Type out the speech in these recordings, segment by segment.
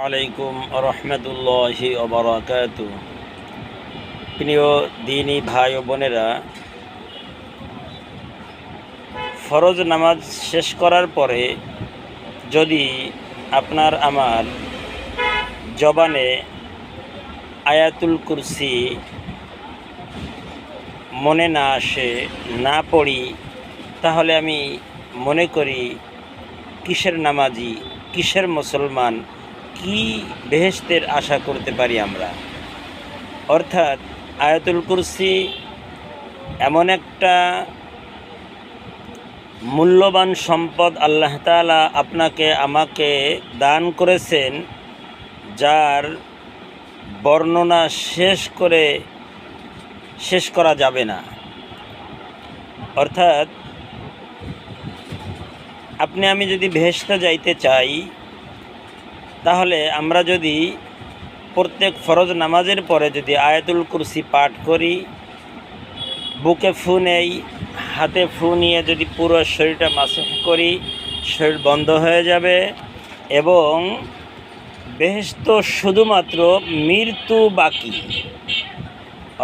আলাইকুম রহমতুল্লাহি ওবারাকাতু। প্রিয় দিনী ভাই ও বোনেরা, ফরজ নামাজ শেষ করার পরে যদি আপনার আমার জবানে আয়াতুল কুরসি মনে না আসে, না পড়ি, তাহলে আমি মনে করি কিসের নামাজি, কিসের মুসলমান, কি বেহেশতের আশা করতে পারি আমরা। অর্থাৎ আয়াতুল কুরসি এমন একটা মূল্যবান সম্পদ আল্লাহ তাআলা আপনাকে আমাকে দান করেছেন, যার বর্ণনা শেষ করা যাবে না। অর্থাৎ আপনি আমি যদি বেহেশতে যাইতে চাই, তাহলে আমরা যদি প্রত্যেক ফরজ নামাজের পরে যদি আয়াতুল কুরসি পাঠ করি, বুকে ফু নেই, হাতে ফু নিয়ে যদি পুরো শরীরটা মাসাজ করি, শরীর বন্ধ হয়ে যাবে এবং বেহেশত শুধুমাত্র মৃত্যু বাকি।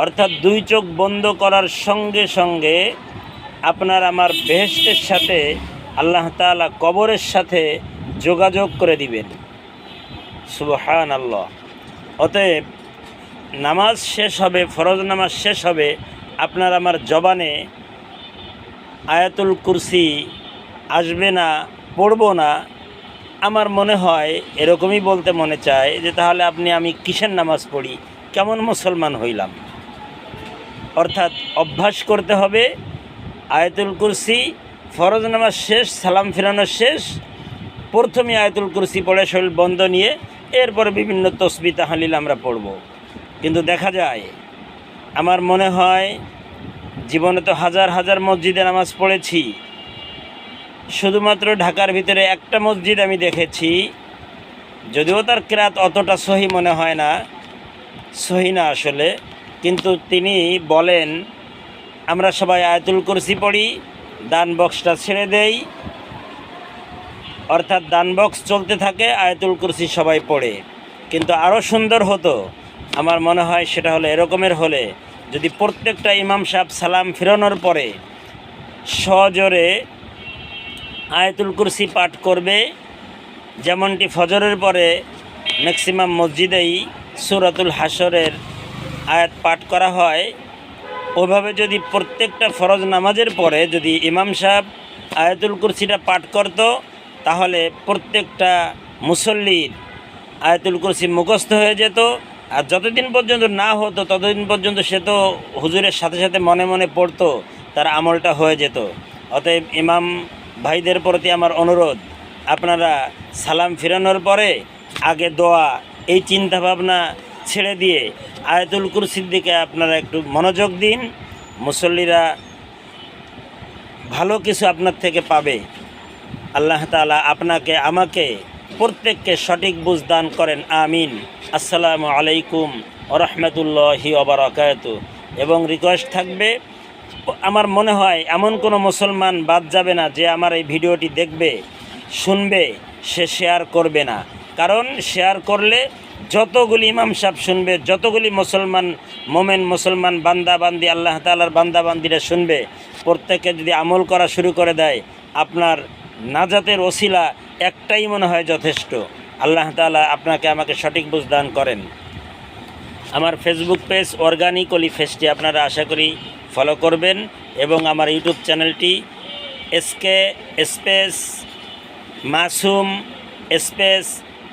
অর্থাৎ দুই চোখ বন্ধ করার সঙ্গে সঙ্গে আপনার আমার বেহেশতের সাথে আল্লাহ তাআলা কবরের সাথে যোগাযোগ করে দিবেন। সুবহানাল্লাহ। অতএব নামাজ শেষ হবে, ফরজ নামাজ শেষ হবে, আপনার আমার জবানে আয়াতুল কুরসি আসবে না, পড়ব না। আমার মনে হয় এরকমই বলতে মনে চায় যে তাহলে আমি কিসের নামাজ পড়ি, কেমন মুসলমান হইলাম। অর্থাৎ অভ্যাস করতে হবে আয়াতুল কুরসি, ফরজ নামাজ শেষ, সালাম ফিরানো শেষ, প্রথমে আয়াতুল কুরসি পড়ে শরীর বন্ধ নিয়ে এরপরে বিভিন্ন তসবিহ তাহলিল আমরা পড়ব। কিন্তু দেখা যায়, আমার মনে হয় জীবনে তো হাজার হাজার মসজিদে নামাজ পড়েছি, শুধুমাত্র ঢাকার ভিতরে একটা মসজিদ আমি দেখেছি, যদিও তার কিরাত অতটা সহি মনে হয় না, সহি না আসলে, কিন্তু তিনি বলেন আমরা সবাই আয়াতুল কুরসি পড়ি, দান বক্সটা ছেড়ে দেই, অর্থাৎ দান বক্স চলতে থাকে, আয়াতুল কুরসি সবাই পড়ে। কিন্তু আরও সুন্দর হতো, আমার মনে হয় সেটা হলো এরকমের হলে যদি প্রত্যেকটা ইমাম সাহেব সালাম ফিরানোর পরে সজোরে আয়াতুল কুরসি পাঠ করবে, যেমনটি ফজরের পরে ম্যাক্সিমাম মসজিদেই সূরাতুল হাসরের আয়াত পাঠ করা হয়, ওইভাবে যদি প্রত্যেকটা ফরজ নামাজের পরে যদি ইমাম সাহেব আয়াতুল কুরসিটা পাঠ করত, তাহলে প্রত্যেকটা মুসল্লির আয়াতুল কুরসি মুখস্থ হয়ে যেত। আর যতদিন পর্যন্ত না হতো ততদিন পর্যন্ত সে তো হুজুরের সাথে সাথে মনে মনে পড়তো, তার আমলটা হয়ে যেত। অতএব ইমাম ভাইদের প্রতি আমার অনুরোধ, আপনারা সালাম ফিরানোর পরে আগে দোয়া, এই চিন্তাভাবনা ছেড়ে দিয়ে আয়াতুল কুরসির দিকে আপনারা একটু মনোযোগ দিন। মুসল্লিরা ভালো কিছু আপনার থেকে পাবে। আল্লাহ তাআলা আপনাকে আমাকে প্রত্যেককে সঠিক বুঝ দান করেন, আমিন। আসসালামু আলাইকুম ওয়া রাহমাতুল্লাহি ওয়া বারাকাতুহু। এবং রিকোয়েস্ট থাকবে, আমার মনে হয় এমন কোনো মুসলমান বাদ যাবে না যে আমার এই ভিডিওটি দেখবে, শুনবে, সে শেয়ার করবে না। কারণ শেয়ার করলে যতগুলি ইমাম সাহেব শুনবে, যতগুলি মুসলমান বান্দা বান্দি, আল্লাহ তাআলার বান্দা বান্দিরা শুনবে, প্রত্যেকে যদি আমল করা শুরু করে দেয়, আপনার নাজাতের ওসিলা একটাই মনে হয় যথেষ্ট। আল্লাহ তাআলা আপনাকে আমাকে সঠিক বুঝ দান করেন। আমার ফেসবুক পেজ অর্গানিক অলি ফেস্টি আপনারা আশা করি ফলো করবেন, এবং আমার ইউটিউব চ্যানেলটি SK space Masum space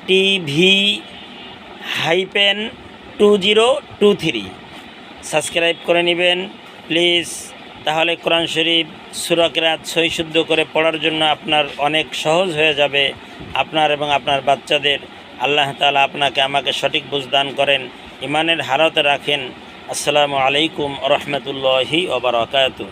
TV-2023 subscribe করে নেবেন প্লিজ। তাহলে কোরআন শরীফ সূরা কিরাত সহি শুদ্ধ করে পড়ার জন্য আপনার অনেক সহজ হয়ে যাবে, আপনার এবং আপনার বাচ্চাদের। আল্লাহ তাআলা আপনাকে আমাকে সঠিক বুঝ দান করেন, ইমানের হালতে রাখেন। আসসালামু আলাইকুম ওয়া রাহমাতুল্লাহি ওয়া বারাকাতুহু।